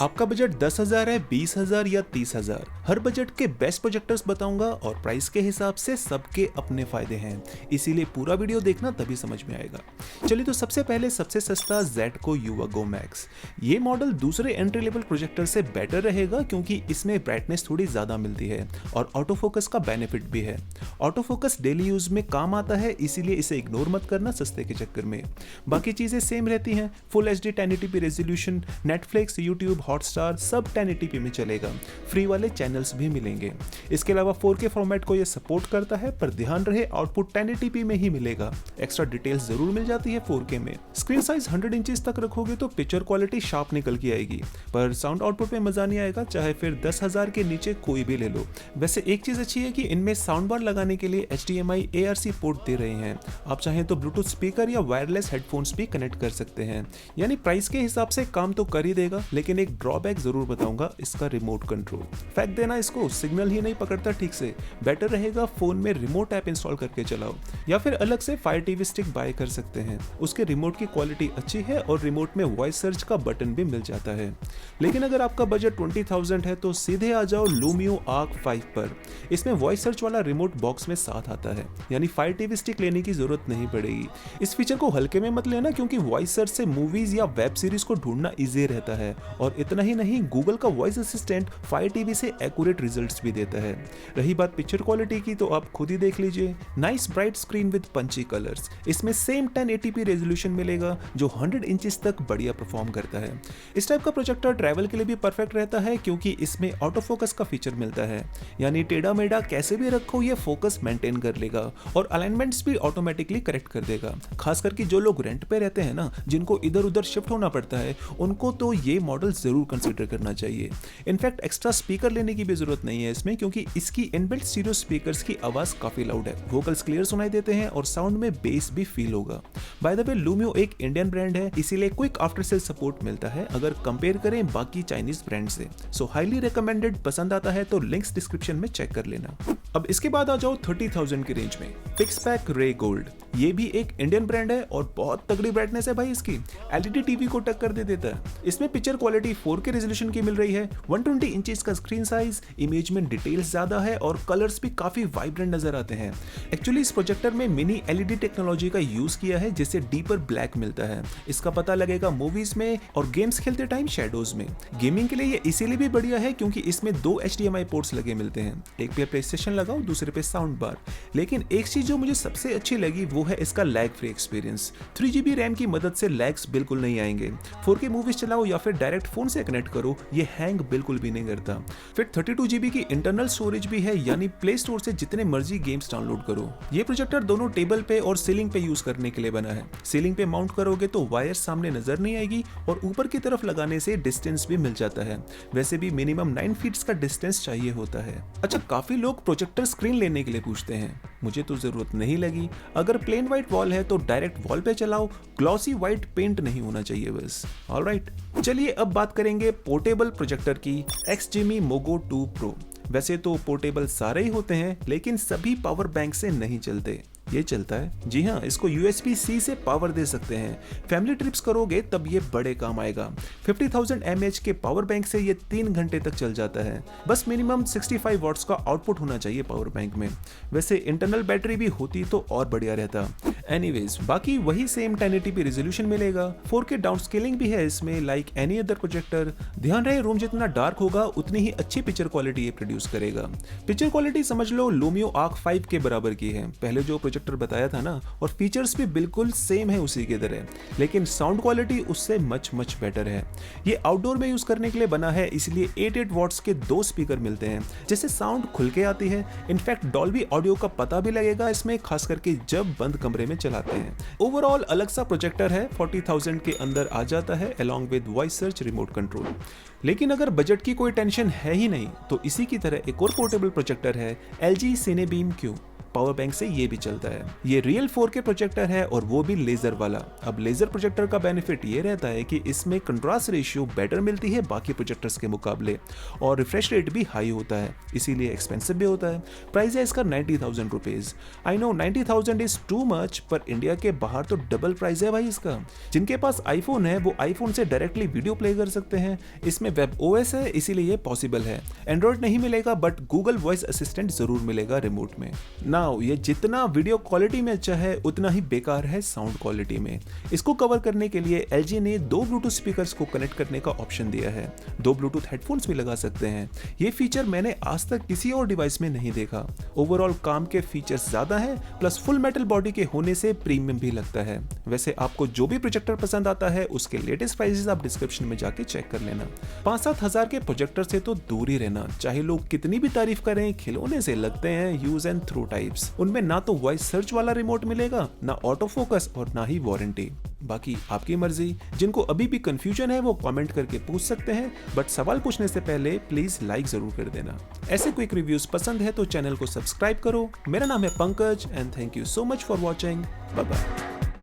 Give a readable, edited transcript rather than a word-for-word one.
आपका बजट 10,000 है, 20,000 या 30,000, हर बजट के बेस्ट प्रोजेक्टर्स बताऊंगा और प्राइस के हिसाब से सबके अपने फायदे हैं, इसीलिए पूरा वीडियो देखना तभी समझ में आएगा। चलिए तो सबसे पहले सबसे सस्ता Zetco Yuva Go Max। ये मॉडल दूसरे एंट्री लेवल प्रोजेक्टर से बेटर रहेगा क्योंकि इसमें ब्राइटनेस थोड़ी ज़्यादा मिलती है और ऑटो फोकस का बेनिफिट भी है। ऑटो फोकस डेली यूज में काम आता है, इसीलिए इसे इग्नोर मत करना सस्ते के चक्कर में। बाकी चीज़ें सेम रहती हैं, full HD 1080p resolution, Netflix, YouTube, Hotstar सब 1080p में चलेगा। फ्री वाले चैनल्स भी मिलेंगे। इसके अलावा 4K फॉर्मेट को ये सपोर्ट करता है, पर ध्यान रहे आउटपुट 1080p में ही मिलेगा। एक्स्ट्रा डिटेल्स जरूर मिल जाती है 4K में। स्क्रीन साइज 100 इंचेस तक रखोगे तो पिक्चर क्वालिटी शार्प निकल के आएगी, पर साउंड आउटपुट में मजा नहीं आएगा, चाहे फिर 10,000 के नीचे कोई भी ले लो। वैसे एक चीज अच्छी है कि इनमें साउंड बार लगाने के लिए HDMI ARC पोर्ट दे रहे हैं। आप चाहें तो ब्लूटूथ स्पीकर या वायरलेस हेडफोन्स भी कनेक्ट कर सकते हैं। यानी प्राइस के हिसाब से काम तो कर ही देगा, लेकिन एक ड्रॉबैक जरूर बताऊंगा, इसका रिमोट कंट्रोल। फेंक देना इसको, सिग्नल ही नहीं पकड़ता ठीक से। बेटर रहेगा फोन में रिमोट ऐप इंस्टॉल करके चलाओ, या फिर अलग से फायर टीवी स्टिक बाय कर सकते हैं। उसके रिमोट की क्वालिटी अच्छी है और रिमोट में वॉइस सर्च का बटन भी मिल जाता है। लेकिन अगर आपका बजट 20,000 है तो सीधे आ जाओ Lumio Arc 5 पर। इसमें वॉइस सर्च वाला रिमोट बॉक्स में साथ आता है, यानी फायर टीवी स्टिक लेने की जरूरत नहीं पड़ेगी। इस फीचर को हल्के में मत लेना, क्योंकि वॉइस सर्च से मूवीज या वेब सीरीज को ढूंढना इजी रहता है। और इतना ही नहीं, गूगल का वॉइस असिस्टेंट फायर टीवी से एक्यूरेट रिजल्ट्स भी देता है। रही बात पिक्चर क्वालिटी की, तो आप खुद ही देख लीजिए। Nice bright screen with punchy colours. इसमें सेम 1080p रेजोल्यूशन मिलेगा जो 100 इंचेस तक बढ़िया परफॉर्म करता है। इस टाइप का प्रोजेक्टर ट्रैवल के लिए भी परफेक्ट रहता है, क्योंकि इसमें ऑटो फोकस का फीचर मिलता है। यानी टेढ़ा मेढ़ा कैसे भी रखो, ये फोकस मेंटेन कर लेगा और अलाइनमेंट्स भी ऑटोमेटिकली करेक्ट कर देगा। खास करके जो लोग रेंट पे रहते हैं ना, जिनको इधर उधर शिफ्ट होना पड़ता है, उनको तो ये मॉडल जरूर कंसिडर करना चाहिए। इनफैक्ट एक्स्ट्रा स्पीकर लेने की भी जरूरत नहीं है इसमें, क्योंकि इसकी इनबिल्ट स्टीरियो स्पीकर्स की आवाज काफी लाउड है। वोकल्स क्लियर सुनाई देते हैं और साउंड में बेस भी फील होगा। बाय द वे, Lumio एक इंडियन ब्रांड है, इसीलिए क्विक आफ्टर सेल सपोर्ट मिलता है अगर कंपेयर करें बाकी चाइनीज ब्रांड से। सो हाईली रिकमेंडेड। पसंद आता है तो लिंक्स डिस्क्रिप्शन में चेक कर लेना। अब इसके बाद आ जाओ 30,000 की रेंज में पिक्सपैक रे गोल्ड। ये भी एक इंडियन ब्रांड है और बहुत तगड़ी ब्राइटनेस है भाई इसकी। LED टीवी को टक्कर दे देता है। इसमें पिक्चर क्वालिटी 4K रेजोल्यूशन की मिल रही है, 120 इंचेस का स्क्रीन साइज, इमेज में डिटेल्स ज्यादा है और कलर्स भी काफी वाइब्रेंट नजर आते हैं। एक्चुअली इस प्रोजेक्टर में मिनी LED टेक्नोलॉजी का यूज किया है, जिससे डीपर ब्लैक मिलता है। इसका पता लगेगा मूवीज में और गेम्स खेलते टाइम शैडोज में। गेमिंग के लिए ये इसीलिए भी बढ़िया है क्योंकि इसमें 2 HDMI पोर्ट्स लगे मिलते हैं, एक पे प्ले स्टेशन लगाओ, दूसरे पे साउंड बार। लेकिन एक चीज जो मुझे सबसे अच्छी लगी वो है इसका lag free experience. 3GB RAM की मदद से लैग्स बिल्कुल नहीं आएंगे। 4K मूवीज चलाओ या फिर डायरेक्ट फोन से कनेक्ट करो, ये हैंग बिल्कुल भी नहीं करता। फिर 32GB की इंटरनल स्टोरेज भी है, यानी प्ले स्टोर से जितने मर्जी गेम्स डाउनलोड करो। ये प्रोजेक्टर दोनों टेबल पे और सीलिंग पे यूज करने के लिए बना है। सीलिंग पे माउंट करोगे तो वायर सामने नजर नहीं आएगी और ऊपर की तरफ लगाने से डिस्टेंस भी मिल जाता है। वैसे भी मिनिमम 9 फीट का डिस्टेंस चाहिए होता है। अच्छा, काफी लोग प्रोजेक्टर स्क्रीन लेने के लिए पूछते हैं, मुझे तो जरूरत नहीं लगी। अगर प्लेन व्हाइट वॉल है तो डायरेक्ट वॉल पे चलाओ, ग्लॉसी व्हाइट पेंट नहीं होना चाहिए बस। ऑलराइट, चलिए अब बात करेंगे पोर्टेबल प्रोजेक्टर की, XGIMI Mogo 2 Pro। वैसे तो पोर्टेबल सारे ही होते हैं, लेकिन सभी पावर बैंक से नहीं चलते। ये चलता है, जी हाँ, इसको USB-C से पावर दे सकते हैं। फैमिली ट्रिप्स करोगे तब ये बड़े काम आएगा। 50,000 mAh के पावर बैंक से ये 3 घंटे तक चल जाता है। बस मिनिमम 65 वॉट्स का आउटपुट होना चाहिए पावर बैंक में। वैसे इंटरनल बैटरी भी होती तो और बढ़िया रहता। एनीवेज, बाकी वही सेम 1080p रेजोल्यूशन मिलेगा। 4K डाउन स्केलिंग भी है इसमें, लाइक एनी अदर प्रोजेक्टर। ध्यान रहे, रूम जितना डार्क होगा उतनी ही अच्छी पिक्चर क्वालिटी ये प्रोड्यूस करेगा। पिक्चर क्वालिटी समझ लो Lumio Arc 5 के बराबर की है, पहले जो प्रोजेक्टर बताया था ना, और फीचर्स भी बिल्कुल सेम है उसी की तरह। लेकिन साउंड क्वालिटी उससे मच बेटर है। ये आउटडोर में यूज करने के लिए बना है, इसलिए 8 वॉट्स के 2 स्पीकर मिलते हैं, जिससे साउंड खुल के आती है। इनफैक्ट डॉल्बी ऑडियो का पता भी लगेगा इसमें, खास करके जब बंद कमरे में चलाते हैं। ओवरऑल अलग सा प्रोजेक्टर है, 40,000 के अंदर आ जाता है along with voice search, remote control. लेकिन अगर बजट की कोई टेंशन है ही नहीं तो इसी की तरह एक और पोर्टेबल प्रोजेक्टर है LG Cinebeam Q। Power bank से ये भी चलता है। ये रियल 4K प्रोजेक्टर है और वो भी लेजर वाला। अब लेजर प्रोजेक्टर का बेनिफिट ये रहता है कि इसमें कंट्रास्ट रेशियो बेटर मिलती है बाकी प्रोजेक्टर्स के मुकाबले और रिफ्रेश रेट भी हाई होता है, इसीलिए एक्सपेंसिव भी होता है। प्राइस है इसका 90,000 rupees. I know 90,000 is too much, पर इंडिया के बाहर तो डबल प्राइस है भाई इसका। जिनके पास आईफोन है वो आईफोन से डायरेक्टली वीडियो प्ले कर सकते हैं। इसमें वेब ओएस है, इसीलिए ये पॉसिबल है। एंड्रॉइड नहीं मिलेगा, बट गूगल वॉइस असिस्टेंट जरूर मिलेगा रिमोट में। नाउ ये जितना वीडियो क्वालिटी में अच्छा है उतना ही बेकार है साउंड क्वालिटी में। इसको कवर करने के लिए LG ने 2 ब्लूटूथ स्पीकर्स को कनेक्ट करने का ऑप्शन दिया है। 2 ब्लूटूथ हेडफोन्स भी लगा सकते हैं। ये फीचर मैंने आज तक किसी और डिवाइस में नहीं देखा। ओवरऑल काम के फीचर्स ज्यादा हैं, प्लस फुल मेटल बॉडी के होने से प्रीमियम भी लगता है। वैसे आपको जो भी प्रोजेक्टर पसंद आता है उसके लेटेस्ट प्राइसेस आप डिस्क्रिप्शन में जाके चेक कर लेना। 5-7 हजार के प्रोजेक्टर से तो दूर ही रहना, चाहे लोग कितनी भी तारीफ करें, खिलौने से लगते हैं यूज एंड थ्रो टाइप्स। उनमें ना तो वॉइस सर्च वाला रिमोट मिलेगा, ना ऑटो फोकस और ना ही वारंटी। बाकी आपकी मर्जी। जिनको अभी भी कंफ्यूजन है वो कमेंट करके पूछ सकते हैं, बट सवाल पूछने से पहले प्लीज लाइक जरूर कर देना। ऐसे क्विक रिव्यूज पसंद है तो चैनल को सब्सक्राइब करो। मेरा नाम है Pankaj and thank you so much for watching. Bye bye.